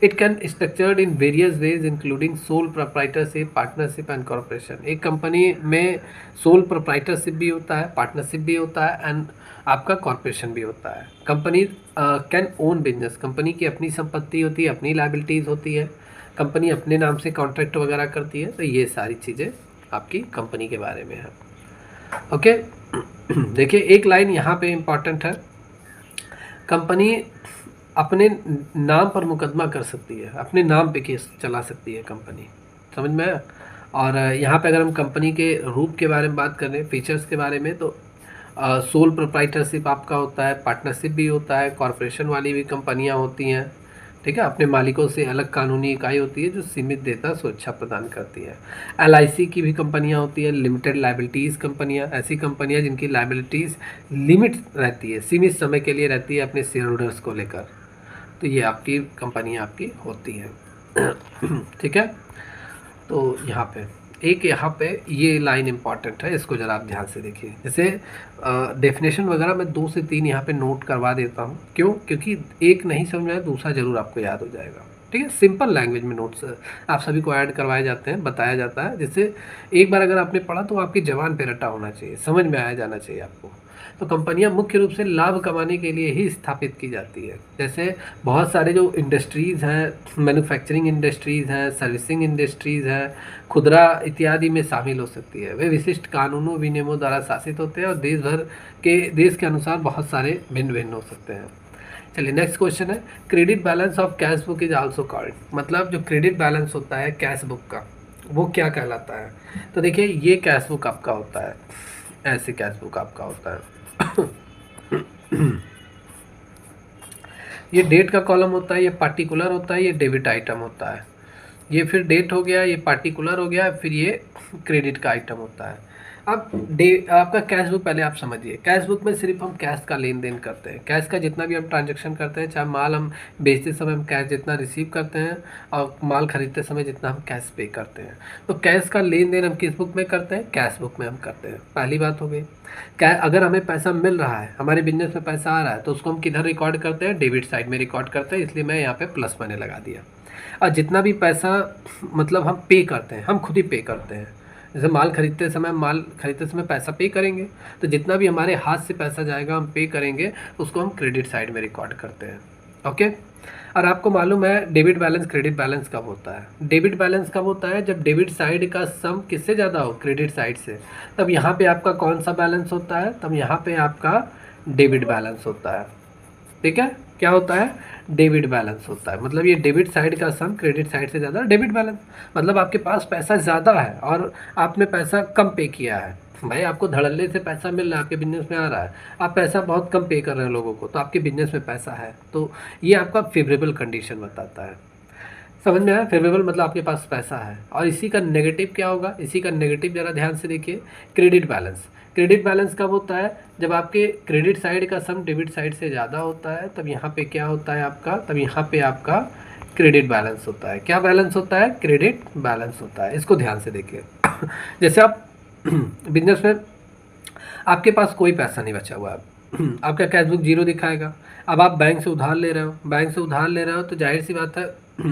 It can structured in various ways including sole proprietorship, partnership and corporation. एक कंपनी में सोल प्रोप्राइटरशिप भी होता है, पार्टनरशिप भी होता है एंड आपका कॉर्पोरेशन भी होता है। Company can own business, company की अपनी संपत्ति होती है, अपनी लायबिलिटीज़ होती है, कंपनी अपने नाम से कॉन्ट्रैक्ट वगैरह करती है। तो ये सारी चीज़ें आपकी कंपनी के बारे में है। ओके, देखिए एक लाइन यहाँ पे इम्पॉर्टेंट है, कंपनी अपने नाम पर मुकदमा कर सकती है, अपने नाम पे केस चला सकती है कंपनी, समझ में आया। और यहाँ पे अगर हम कंपनी के रूप के बारे में बात करें, फीचर्स के बारे में, तो सोल प्रोप्राइटरशिप आपका होता है, पार्टनरशिप भी होता है, कॉर्पोरेशन वाली भी कंपनियाँ होती हैं, ठीक है, अपने मालिकों से अलग कानूनी इकाई होती है जो सीमित देता सुरक्षा प्रदान करती है। LIC की भी कंपनियां होती है, लिमिटेड लायबिलिटीज़ कंपनियां, ऐसी कंपनियां जिनकी लायबिलिटीज़ लिमिट रहती है, सीमित समय के लिए रहती है अपने शेयर होल्डर्स को लेकर। तो ये आपकी कंपनियां आपकी होती हैं। ठीक है, तो यहाँ पे ये लाइन इंपॉर्टेंट है, इसको ज़रा आप ध्यान से देखिए। जैसे डेफिनेशन वगैरह मैं 2 से 3 यहाँ पे नोट करवा देता हूँ, क्यों, क्योंकि एक नहीं समझ में आया दूसरा ज़रूर आपको याद हो जाएगा, ठीक है। सिंपल लैंग्वेज में नोट्स आप सभी को ऐड करवाए जाते हैं, बताया जाता है, जिससे एक बार अगर आपने पढ़ा तो आपकी जबान पे रटा होना चाहिए, समझ में आया जाना चाहिए आपको। तो कंपनियां मुख्य रूप से लाभ कमाने के लिए ही स्थापित की जाती है। जैसे बहुत सारे जो इंडस्ट्रीज़ हैं, मैन्युफैक्चरिंग इंडस्ट्रीज़ हैं, सर्विसिंग इंडस्ट्रीज़ हैं, खुदरा इत्यादि में शामिल हो सकती है। वे विशिष्ट कानूनों विनियमों द्वारा शासित होते हैं और देश के अनुसार बहुत सारे भिन्न भिन्न हो सकते हैं। चलिए नेक्स्ट क्वेश्चन है, credit balance of cash book is also called. मतलब जो क्रेडिट बैलेंस होता है कैश बुक का, वो क्या कहलाता है। तो देखिए ये कैश बुक आपका होता है, ऐसे कैश बुक आपका होता है। ये डेट का कॉलम होता है, ये पार्टिकुलर होता है, ये डेबिट आइटम होता है। ये फिर डेट हो गया, ये पार्टिकुलर हो गया, फिर ये क्रेडिट का आइटम होता है। अब आपका कैश बुक पहले आप समझिए, कैश बुक में सिर्फ हम कैश का लेन देन करते हैं, कैश का जितना भी हम ट्रांजैक्शन करते हैं, चाहे माल हम बेचते समय हम कैश जितना रिसीव करते हैं और माल खरीदते समय जितना हम कैश पे करते हैं। तो कैश का लेन देन हम किस बुक में करते हैं, कैश बुक में हम करते हैं। पहली बात हो गई। अगर हमें पैसा मिल रहा है, हमारे बिजनेस में पैसा आ रहा है, तो उसको हम किधर रिकॉर्ड करते हैं, डेबिट साइड में रिकॉर्ड करते हैं, इसलिए मैं यहाँ पे प्लस मैंने लगा दिया। और जितना भी पैसा मतलब हम पे करते हैं, हम खुद ही पे करते हैं। जैसे माल खरीदते समय पैसा पे करेंगे, तो जितना भी हमारे हाथ से पैसा जाएगा हम पे करेंगे, उसको हम क्रेडिट साइड में रिकॉर्ड करते हैं। ओके, और आपको मालूम है डेबिट बैलेंस क्रेडिट बैलेंस कब होता है? डेबिट बैलेंस कब होता है? जब डेबिट साइड का सम किससे ज़्यादा हो? क्रेडिट साइड से। तब यहाँ पे आपका कौन सा बैलेंस होता है? तब यहाँ पे आपका डेबिट बैलेंस होता है। ठीक है, क्या होता है? डेबिट बैलेंस होता है। मतलब ये डेबिट साइड का सम क्रेडिट साइड से ज़्यादा, डेबिट बैलेंस मतलब आपके पास पैसा ज़्यादा है और आपने पैसा कम पे किया है। भाई आपको धड़ल्ले से पैसा मिल रहा है, आपके बिजनेस में आ रहा है, आप पैसा बहुत कम पे कर रहे हैं लोगों को, तो आपके बिजनेस में पैसा है, तो ये आपका फेवरेबल कंडीशन बताता है। समझ में आया? फेवरेबल मतलब आपके पास पैसा है। और इसी का नेगेटिव क्या होगा? इसी का नेगेटिव ज़रा ध्यान से देखिए, क्रेडिट बैलेंस। क्रेडिट बैलेंस कब होता है? जब आपके क्रेडिट साइड का सम डेबिट साइड से ज़्यादा होता है, तब यहाँ पे क्या होता है आपका? तब यहाँ पे आपका क्रेडिट बैलेंस होता है। क्या बैलेंस होता है? क्रेडिट बैलेंस होता है। इसको ध्यान से देखिए। जैसे आप बिजनेस में आपके पास कोई पैसा नहीं बचा हुआ है, आपका कैश बुक जीरो दिखाएगा। अब आप बैंक से उधार ले रहे हो, बैंक से उधार ले रहे हो तो जाहिर सी बात है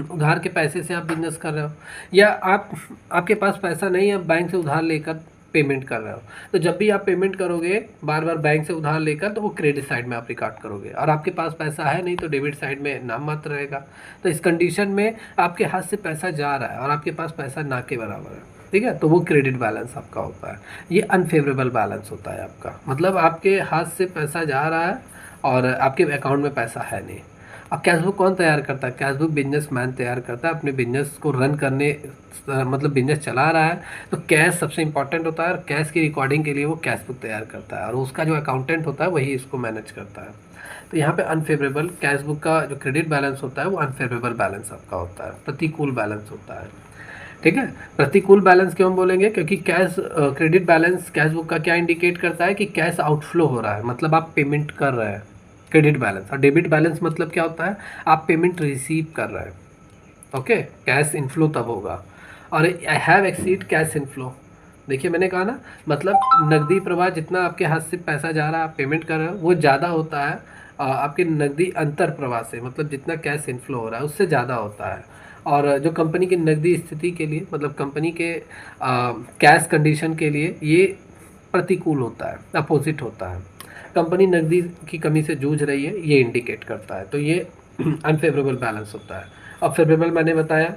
उधार के पैसे से आप बिजनेस कर रहे हो, या आपके पास पैसा नहीं है, बैंक से उधार लेकर पेमेंट कर रहे हो। तो जब भी आप पेमेंट करोगे बार बार बैंक से उधार लेकर, तो वो क्रेडिट साइड में आप रिकॉर्ड करोगे, और आपके पास पैसा है नहीं तो डेबिट साइड में नाम मात्र रहेगा। तो इस कंडीशन में आपके हाथ से पैसा जा रहा है और आपके पास पैसा ना के बराबर है, ठीक है, तो वो क्रेडिट बैलेंस आपका होता है। ये अनफेवरेबल बैलेंस होता है आपका, मतलब आपके हाथ से पैसा जा रहा है और आपके अकाउंट में पैसा है नहीं। अब कैश बुक कौन तैयार करता है? कैश बुक बिजनेसमैन तैयार करता है, अपने बिजनेस को रन करने, मतलब बिजनेस चला रहा है तो कैश सबसे इंपॉर्टेंट होता है, और कैश की रिकॉर्डिंग के लिए वो कैश बुक तैयार करता है, और उसका जो अकाउंटेंट होता है वही इसको मैनेज करता है। तो यहाँ पे अनफेवरेबल कैश बुक का जो क्रेडिट बैलेंस होता है वो अनफेवरेबल बैलेंस आपका होता है, प्रतिकूल बैलेंस होता है। ठीक है, प्रतिकूल बैलेंस क्यों हम बोलेंगे? क्योंकि cash credit balance cash book का क्या इंडिकेट करता है कि कैश आउटफ्लो हो रहा है, मतलब आप पेमेंट कर रहे हैं, क्रेडिट बैलेंस। और डेबिट बैलेंस मतलब क्या होता है? आप पेमेंट रिसीव कर रहे हैं। ओके, कैश इनफ्लो तब होगा। और I have exceed cash inflow, देखिए मैंने कहा ना, मतलब नकदी प्रवाह जितना आपके हाथ से पैसा जा रहा है, आप पेमेंट कर रहे हो, वो ज़्यादा होता है आपके नकदी अंतर प्रवाह से, मतलब जितना कैश इनफ्लो हो रहा है उससे ज़्यादा होता है। और जो कंपनी की नकदी स्थिति के लिए, मतलब कंपनी के कैश कंडीशन के लिए ये प्रतिकूल होता है, अपोजिट होता है। कंपनी नकदी की कमी से जूझ रही है, ये इंडिकेट करता है, तो ये अनफेवरेबल बैलेंस होता है। अब फेवरेबल मैंने बताया,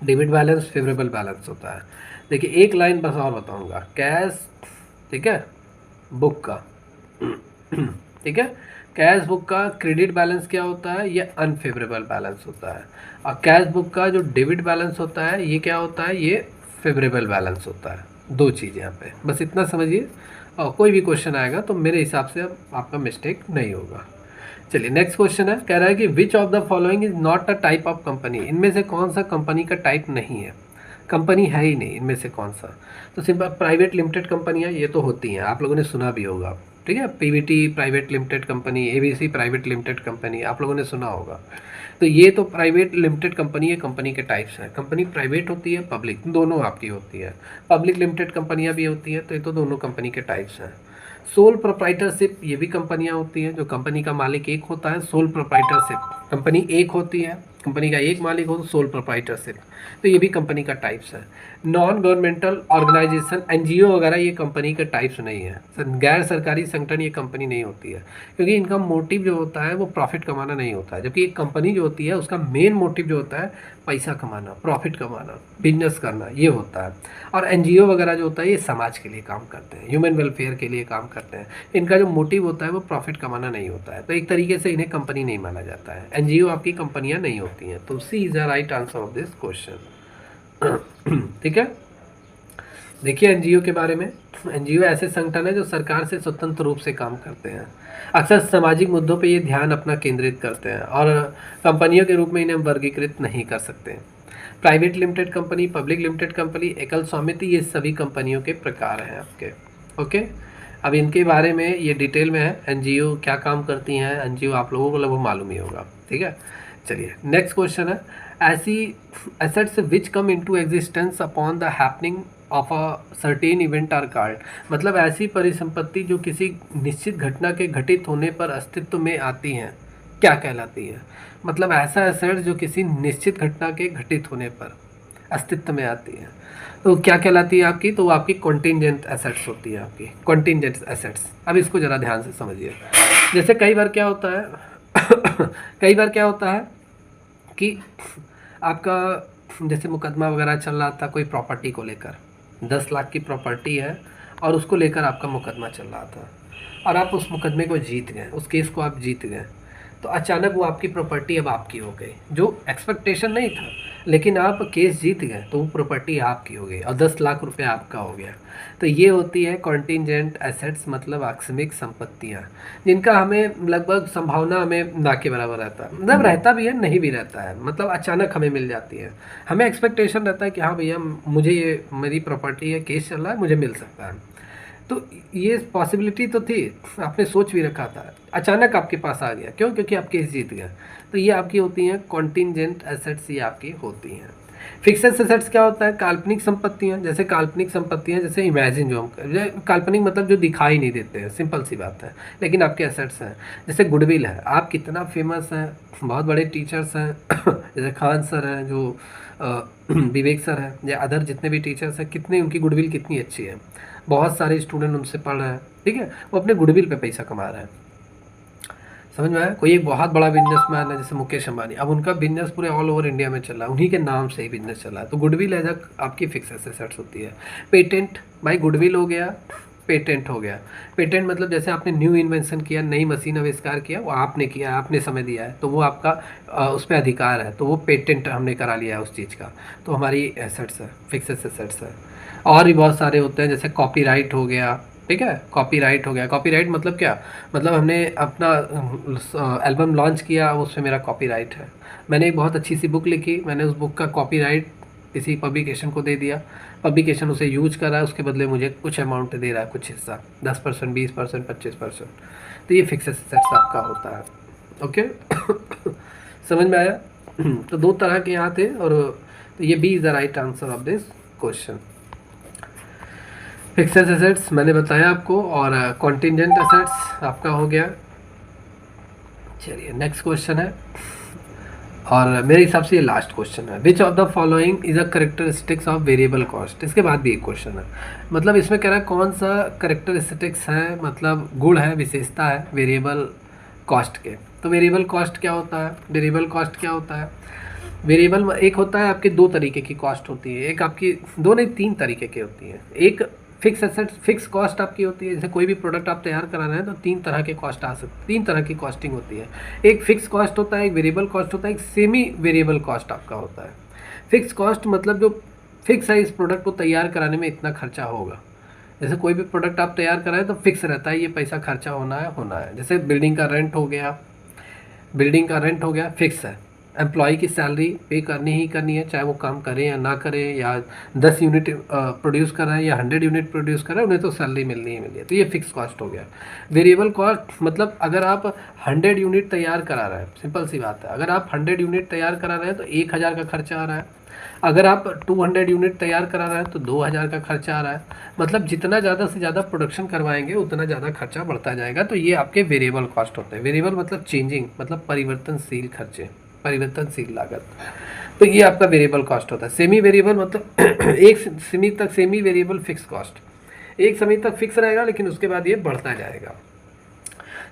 डेबिट बैलेंस फेवरेबल बैलेंस होता है। देखिए एक लाइन बस और बताऊंगा, कैश, ठीक है, बुक का ठीक है, कैश बुक का क्रेडिट बैलेंस क्या होता है? ये अनफेवरेबल बैलेंस होता है। और कैश बुक का जो डेबिट बैलेंस होता है ये क्या होता है? ये फेवरेबल बैलेंस होता है। दो चीज़ यहाँ पे, बस इतना समझिए, और कोई भी क्वेश्चन आएगा तो मेरे हिसाब से अब आपका मिस्टेक नहीं होगा। चलिए नेक्स्ट क्वेश्चन है, कह रहा है कि which of the following is not a type of company, इनमें से कौन सा कंपनी का टाइप नहीं है? कंपनी है ही नहीं इनमें से कौन सा? तो सिंपल प्राइवेट लिमिटेड कंपनियां ये तो होती हैं, आप लोगों ने सुना भी होगा, ठीक है, Pvt private limited company, ABC private limited company, आप लोगों ने सुना होगा। तो ये तो प्राइवेट लिमिटेड कंपनी है, कंपनी के टाइप्स हैं। कंपनी प्राइवेट होती है, पब्लिक, दोनों आपकी होती है। पब्लिक लिमिटेड कंपनियां भी होती हैं, तो ये तो दोनों कंपनी के टाइप्स हैं। सोल प्रोप्राइटरशिप, ये भी कंपनियां होती हैं, जो कंपनी का मालिक एक होता है, सोल प्रोप्राइटरशिप, कंपनी एक होती है, कंपनी का एक मालिक हो तो सोल प्रोप्राइटरशिप, तो ये भी कंपनी का टाइप्स है। नॉन गवर्नमेंटल ऑर्गेनाइजेशन, एनजीओ वगैरह ये कंपनी के टाइप्स नहीं है। गैर सरकारी संगठन ये कंपनी नहीं होती है, क्योंकि इनका मोटिव जो होता है वो प्रॉफिट कमाना नहीं होता है, जबकि एक कंपनी जो होती है उसका मेन मोटिव जो होता है पैसा कमाना, प्रॉफिट कमाना, बिजनेस करना, ये होता है। और एनजीओ वगैरह जो होता है ये समाज के लिए काम करते हैं, ह्यूमन वेलफेयर के लिए काम करते हैं, इनका जो मोटिव होता है वो प्रॉफिट कमाना नहीं होता है, तो एक तरीके से इन्हें कंपनी नहीं माना जाता है। एनजीओ आपकी कंपनियां नहीं होती हैं, तो C is the right answer of this question. ठीक है, देखिए एनजीओ के बारे में, एनजीओ ऐसे संगठन है जो सरकार से स्वतंत्र रूप से काम करते हैं, अक्सर सामाजिक मुद्दों पे ये ध्यान अपना केंद्रित करते हैं, और कंपनियों के रूप में इन्हें वर्गीकृत नहीं कर सकते। Private limited company, public limited company, एकल स्वामित्व, ये सभी कंपनियों के प्रकार हैं आपके। ओके, अब इनके बारे में ये डिटेल में है, एनजीओ क्या काम करती हैं, एनजीओ आप लोगों को लगभग मालूम ही होगा। ठीक है, चलिए नेक्स्ट क्वेश्चन है, ऐसी assets which come into existence upon the happening of a certain event are called, मतलब ऐसी परिसंपत्ति जो किसी निश्चित घटना के घटित होने पर अस्तित्व में आती हैं, क्या कहलाती है? मतलब ऐसा एसेट जो किसी निश्चित घटना के घटित होने पर अस्तित्व में आती है, तो क्या कहलाती है आपकी? तो वो आपकी कॉन्टिंजेंट एसेट्स होती है, आपकी कॉन्टिंजेंट एसेट्स। अब इसको ज़रा ध्यान से समझिए, जैसे कई बार क्या होता है कई बार क्या होता है कि आपका जैसे मुकदमा वगैरह चल रहा था कोई प्रॉपर्टी को लेकर, 10 लाख की प्रॉपर्टी है और उसको लेकर आपका मुकदमा चल रहा था और आप उस मुकदमे को जीत गए, उस केस को आप जीत गए, तो अचानक वो आपकी प्रॉपर्टी अब आपकी हो गई, जो एक्सपेक्टेशन नहीं था, लेकिन आप केस जीत गए तो वो प्रॉपर्टी आपकी हो गई और 10 लाख रुपए आपका हो गया। तो ये होती है कॉन्टिजेंट एसेट्स, मतलब आकस्मिक संपत्तियाँ, जिनका हमें लगभग संभावना हमें ना के बराबर रहता है, मतलब रहता भी है नहीं भी रहता है, मतलब अचानक हमें मिल जाती है। हमें एक्सपेक्टेशन रहता है कि हाँ भैया मुझे ये मेरी प्रॉपर्टी है, केस चल रहा है, मुझे मिल सकता है, तो ये पॉसिबिलिटी तो थी, आपने सोच भी रखा था, अचानक आपके पास आ गया, क्यों? क्योंकि आप केस जीत गए। तो ये आपकी होती हैं कॉन्टिजेंट एसेट्स, ये आपकी होती हैं। फिक्सेड एसेट्स क्या होता है? काल्पनिक संपत्तियाँ, जैसे काल्पनिक संपत्तियाँ जैसे इमेजिन, जो हम काल्पनिक मतलब जो दिखाई नहीं देते हैं, सिंपल सी बात है, लेकिन आपके एसेट्स हैं। जैसे गुडविल है, आप कितना फेमस हैं, बहुत बड़े टीचर्स हैं जैसे खान सर हैं, जो विवेक सर हैं, या अदर जितने भी टीचर्स हैं, कितने उनकी गुडविल कितनी अच्छी है, बहुत सारे स्टूडेंट उनसे पढ़ रहे हैं, ठीक है, वो अपने गुडविल पे पैसा कमा रहे हैं। समझ में आया? कोई एक बहुत बड़ा बिजनेसमैन है जैसे मुकेश अंबानी, अब उनका बिजनेस पूरे ऑल ओवर इंडिया में चल रहा है, उन्हीं के नाम से ही बिजनेस चल रहा है, तो गुडविल एज आपकी फिक्स एसेट्स होती है। पेटेंट, भाई गुडविल हो गया, पेटेंट हो गया। पेटेंट मतलब जैसे आपने न्यू इन्वेंशन किया, नई मशीन आविष्कार किया, वो आपने किया, आपने समय दिया है, तो वो आपका उस पर अधिकार है, तो वो पेटेंट हमने करा लिया है उस चीज़ का, तो हमारी एसेट्स है, फिक्स एसेट्स है। और भी बहुत सारे होते हैं, जैसे कॉपीराइट हो गया, ठीक है, कॉपीराइट हो गया। कॉपीराइट मतलब क्या? मतलब हमने अपना एल्बम लॉन्च किया, उस पर मेरा कॉपीराइट है। मैंने एक बहुत अच्छी सी बुक लिखी, मैंने उस बुक का कॉपीराइट किसी पब्लिकेशन को दे दिया, पब्लिकेशन उसे यूज कर रहा है, उसके बदले मुझे कुछ अमाउंट दे रहा है, कुछ हिस्सा, 10%, 20%, 25%, तो ये फिक्स एसेट्स आपका होता है। ओके समझ में आया? तो दो तरह के यहाँ थे, और तो ये B is the right answer of this question. Fixed assets मैंने बताया आपको, और कॉन्टिजेंट एसेट्स आपका हो गया। चलिए नेक्स्ट क्वेश्चन है, और मेरे हिसाब से ये लास्ट क्वेश्चन है। Which of the following is a characteristics of variable cost? इसके बाद भी एक क्वेश्चन है, मतलब इसमें कह रहा है कौन सा करेक्टरिस्टिक्स है, मतलब गुण है, विशेषता है वेरिएबल कॉस्ट के। तो वेरिएबल कॉस्ट क्या होता है? वेरिएबल कॉस्ट क्या होता है? वेरिएबल एक होता है, आपकी दो तरीके की कॉस्ट होती है, एक आपकी, दो नहीं तीन तरीके की होती है। एक फिक्स एसेट्स, फिक्स कॉस्ट आपकी होती है, जैसे कोई भी प्रोडक्ट आप तैयार करा रहे हैं तो तीन तरह के कॉस्ट आ सकते, तीन तरह की कॉस्टिंग होती है। एक फिक्स कॉस्ट होता है, एक वेरिएबल कॉस्ट होता है, एक सेमी वेरिएबल कॉस्ट आपका होता है। फिक्स कॉस्ट मतलब जो फिक्स है, इस प्रोडक्ट को तैयार कराने में इतना खर्चा होगा। जैसे कोई भी प्रोडक्ट आप तैयार कराएं तो फिक्स रहता है, ये पैसा खर्चा होना है, होना है। जैसे बिल्डिंग का रेंट हो गया, बिल्डिंग का रेंट हो गया, फिक्स है। एम्प्लॉय की सैलरी पे करनी ही करनी है, चाहे वो काम करें या ना करें, या 10 यूनिट प्रोड्यूस कर रहे हैं या 100 यूनिट प्रोड्यूस कर रहे हैं, उन्हें तो सैलरी मिलनी ही मिलनी है, तो ये फिक्स कॉस्ट हो गया। वेरिएबल कॉस्ट मतलब अगर आप 100 यूनिट तैयार करा रहे हैं, सिंपल सी बात है, अगर आप 100 यूनिट तैयार करा रहे हैं तो 1000 का खर्चा आ रहा है। अगर आप 200 यूनिट तैयार करा रहे हैं तो 2000 का खर्चा आ रहा है। मतलब जितना ज़्यादा से ज़्यादा प्रोडक्शन करवाएंगे उतना ज़्यादा खर्चा बढ़ता जाएगा, तो ये आपके वेरिएबल कॉस्ट होते हैं। वेरिएबल मतलब चेंजिंग, मतलब परिवर्तनशील खर्चे, परिवर्तनशील लागत, तो ये आपका वेरिएबल कॉस्ट होता है। सेमी वेरिएबल मतलब एक सीमी तक, सेमी वेरिएबल फिक्स कॉस्ट, एक समय तक फिक्स रहेगा लेकिन उसके बाद ये बढ़ता जाएगा।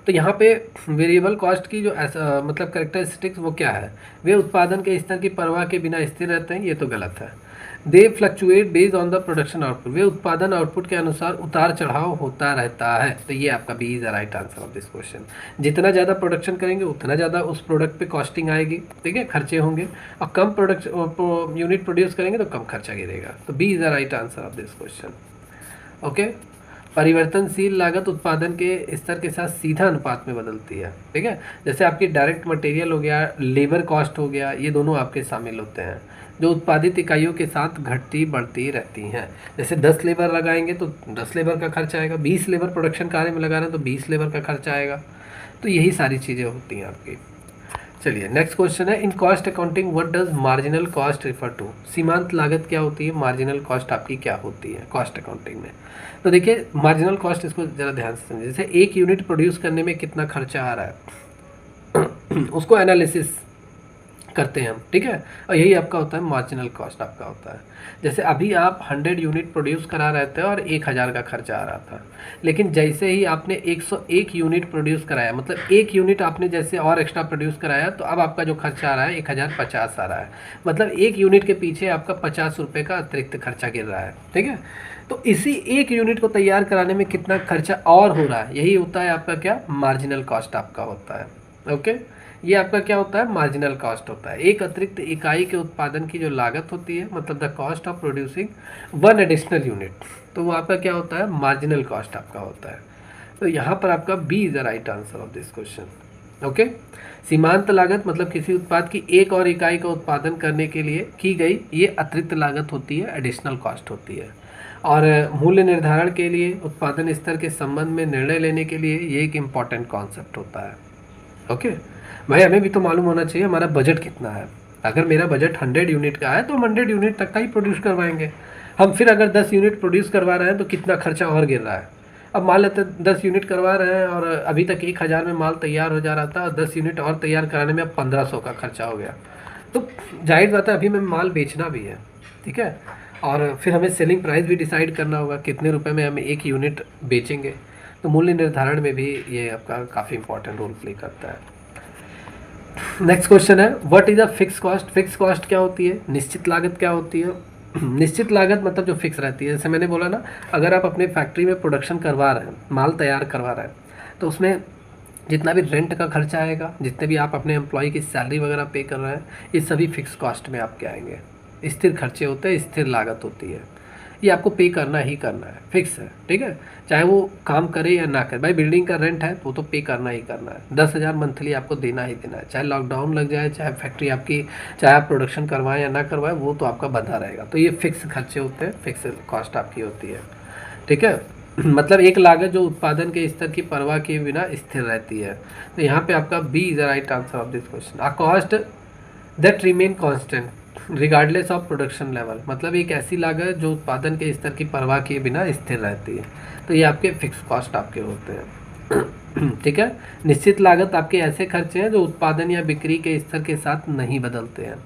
तो यहाँ पे वेरिएबल कॉस्ट की जो मतलब करेक्टरिस्टिक्स वो क्या है? वे उत्पादन के स्तर की परवाह के बिना स्थिर रहते हैं, ये तो गलत है। They fluctuate based on the production output, वे उत्पादन आउटपुट के अनुसार उतार चढ़ाव होता रहता है, तो ये आपका B is the right answer of this question. जितना ज़्यादा प्रोडक्शन करेंगे उतना ज़्यादा उस प्रोडक्ट पे कॉस्टिंग आएगी, ठीक है, खर्चे होंगे, और कम प्रोडक्ट यूनिट प्रोड्यूस करेंगे तो कम खर्चा गिरेगा, तो B is the right answer of this question. Okay, परिवर्तनशील लागत उत्पादन के स्तर के साथ सीधा अनुपात में बदलती है, ठीक है। जैसे आपकी डायरेक्ट मटेरियल हो गया, लेबर कॉस्ट हो गया, ये दोनों आपके शामिल होते हैं, जो उत्पादित इकाइयों के साथ घटती बढ़ती रहती हैं। जैसे 10 लेबर लगाएंगे तो 10 लेबर का खर्चा आएगा, 20 लेबर प्रोडक्शन कार्य में लगा रहे हैं तो 20 लेबर का खर्चा आएगा, तो यही सारी चीज़ें होती हैं आपकी। चलिए नेक्स्ट क्वेश्चन है, in cost accounting what does marginal cost refer to? सीमांत लागत क्या होती है, मार्जिनल कॉस्ट आपकी क्या होती है कॉस्ट अकाउंटिंग में? तो देखिए मार्जिनल कॉस्ट, इसको ज़रा ध्यान से समझिए। जैसे एक यूनिट प्रोड्यूस करने में कितना खर्चा आ रहा है उसको एनालिसिस करते हैं हम, ठीक है। और यही आपका होता है मार्जिनल कॉस्ट आपका होता है। जैसे अभी आप 100 यूनिट प्रोड्यूस करा रहे थे और 1000 का खर्चा आ रहा था, लेकिन जैसे ही आपने 101 यूनिट प्रोड्यूस कराया, मतलब 1 यूनिट आपने जैसे और एक्स्ट्रा प्रोड्यूस कराया, तो अब आपका जो खर्चा आ रहा है 1050 आ रहा है। मतलब 1 यूनिट के पीछे आपका 50 रुपये का अतिरिक्त खर्चा गिर रहा है, ठीक है। तो इसी 1 यूनिट को तैयार कराने में कितना खर्चा और हो रहा है, यही होता है आपका क्या, मार्जिनल कॉस्ट आपका होता है। ओके, ये आपका क्या होता है, मार्जिनल कॉस्ट होता है। एक अतिरिक्त इकाई के उत्पादन की जो लागत होती है, मतलब the cost of producing one additional unit, तो वो आपका क्या होता है, मार्जिनल कॉस्ट आपका होता है। तो यहाँ पर आपका B is the right answer of this question. Okay, सीमांत लागत मतलब किसी उत्पाद की एक और इकाई का उत्पादन करने के लिए की गई ये अतिरिक्त लागत होती है, एडिशनल कॉस्ट होती है। और मूल्य निर्धारण के लिए, उत्पादन स्तर के संबंध में निर्णय लेने के लिए ये एक इम्पॉर्टेंट कॉन्सेप्ट होता है। ओके भाई, हमें भी तो मालूम होना चाहिए हमारा बजट कितना है। अगर मेरा बजट 100 यूनिट का है तो हम 100 यूनिट तक का ही प्रोड्यूस करवाएंगे हम। फिर अगर 10 यूनिट प्रोड्यूस करवा रहे हैं तो कितना खर्चा और गिर रहा है। अब मान लेते हैं 10 यूनिट करवा रहे हैं और अभी तक 1000 में माल तैयार हो जा रहा था, और 10 यूनिट और तैयार कराने में अब 1500 का खर्चा हो गया। तो जाहिर बात है अभी हमें माल बेचना भी है, ठीक है। और फिर हमें सेलिंग प्राइस भी डिसाइड करना होगा कितने रुपए में हम 1 यूनिट बेचेंगे। तो मूल्य निर्धारण में भी ये आपका काफ़ी इंपॉर्टेंट रोल प्ले करता है। नेक्स्ट क्वेश्चन है, what is a fix cost. Fix cost क्या होती है, निश्चित लागत क्या होती है। निश्चित लागत मतलब जो फिक्स रहती है। जैसे मैंने बोला ना, अगर आप अपने फैक्ट्री में प्रोडक्शन करवा रहे हैं, माल तैयार करवा रहे हैं, तो उसमें जितना भी रेंट का खर्चा आएगा, जितने भी आप अपने एम्प्लॉय की सैलरी वगैरह पे कर रहे हैं, ये सभी फिक्स कॉस्ट में आपके आएंगे। स्थिर खर्चे होते हैं, स्थिर लागत होती है, ये आपको पे करना ही करना है, फिक्स है, ठीक है। चाहे वो काम करे या ना करे, भाई बिल्डिंग का रेंट है वो तो पे करना ही करना है। 10,000 मंथली आपको देना ही देना है, चाहे लॉकडाउन लग जाए, चाहे फैक्ट्री आपकी, चाहे आप प्रोडक्शन करवाएं या ना करवाएं, वो तो आपका बंधा रहेगा। तो ये फिक्स खर्चे होते हैं, फिक्स कॉस्ट आपकी होती है, ठीक है। मतलब एक लागत जो उत्पादन के स्तर की परवाह किए बिना स्थिर रहती है। तो यहाँ पे आपका B is the right answer of this question. A cost that remain constant regardless of production level, मतलब एक ऐसी लागत जो उत्पादन के स्तर की परवाह किए बिना स्थिर रहती है। तो ये आपके फिक्स कॉस्ट आपके होते हैं, ठीक है। निश्चित लागत आपके ऐसे खर्चे हैं जो उत्पादन या बिक्री के स्तर के साथ नहीं बदलते हैं।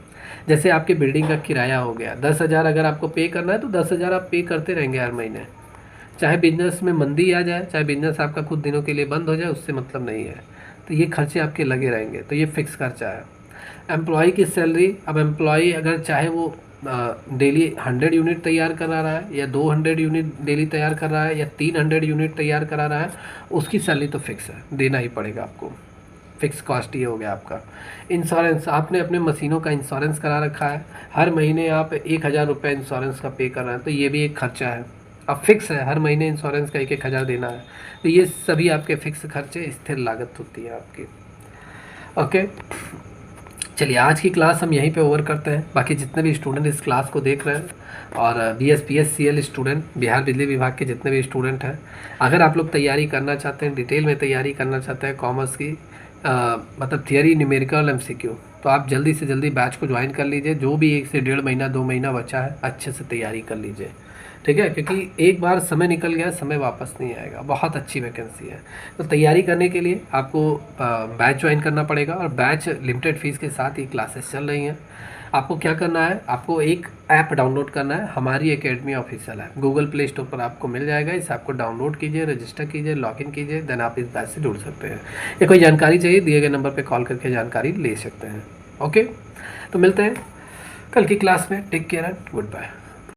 जैसे आपके बिल्डिंग का किराया हो गया 10,000, अगर आपको पे करना है तो 10,000 आप पे करते रहेंगे हर महीने, चाहे बिजनेस में मंदी आ जाए, चाहे बिजनेस आपका कुछ दिनों के लिए बंद हो जाए, उससे मतलब नहीं है। तो ये खर्चे आपके लगे रहेंगे, तो ये फिक्स खर्चा है। एम्प्लॉय की सैलरी, अब एम्प्लॉय अगर चाहे वो डेली 100 यूनिट तैयार करा रहा है, या 200 यूनिट डेली तैयार कर रहा है, या 300 यूनिट तैयार करा रहा है, उसकी सैलरी तो फिक्स है, देना ही पड़ेगा आपको। फिक्स कॉस्ट ये हो गया आपका। इंश्योरेंस, आपने अपने मशीनों का इंश्योरेंस करा रखा है, हर महीने आप 1000 रुपये इंश्योरेंस का पे कर रहे हैं, तो ये भी एक खर्चा है। अब फिक्स है, हर महीने इंश्योरेंस का 1,000 देना है। तो ये सभी आपके फिक्स खर्चे, स्थिर लागत होती है आपकी। ओके, चलिए आज की क्लास हम यहीं पे ओवर करते हैं। बाकी जितने भी स्टूडेंट इस क्लास को देख रहे हैं और BSPSCL स्टूडेंट, बिहार बिजली विभाग के जितने भी स्टूडेंट हैं, अगर आप लोग तैयारी करना चाहते हैं, डिटेल में तैयारी करना चाहते हैं कॉमर्स की, मतलब थियरी, न्यूमेरिकल, MCQ, तो आप जल्दी से जल्दी बैच को ज्वाइन कर लीजिए। जो भी 1 से 1.5 महीना 2 महीना बचा है, अच्छे से तैयारी कर लीजिए, ठीक है। क्योंकि एक बार समय निकल गया, समय वापस नहीं आएगा। बहुत अच्छी वैकेंसी है। तो तैयारी करने के लिए आपको बैच ज्वाइन करना पड़ेगा, और बैच लिमिटेड फ़ीस के साथ ही क्लासेस चल रही हैं। आपको क्या करना है, आपको एक ऐप डाउनलोड करना है, हमारी एकेडमी ऑफिशियल है, गूगल प्ले स्टोर पर आपको मिल जाएगा। इस ऐप को डाउनलोड कीजिए, रजिस्टर कीजिए, लॉगिन कीजिए, देन आप इस बैच से जुड़ सकते हैं। या कोई जानकारी चाहिए, दिए गए नंबर पर कॉल करके जानकारी ले सकते हैं। ओके, तो मिलते हैं कल की क्लास में। Take care and good bye.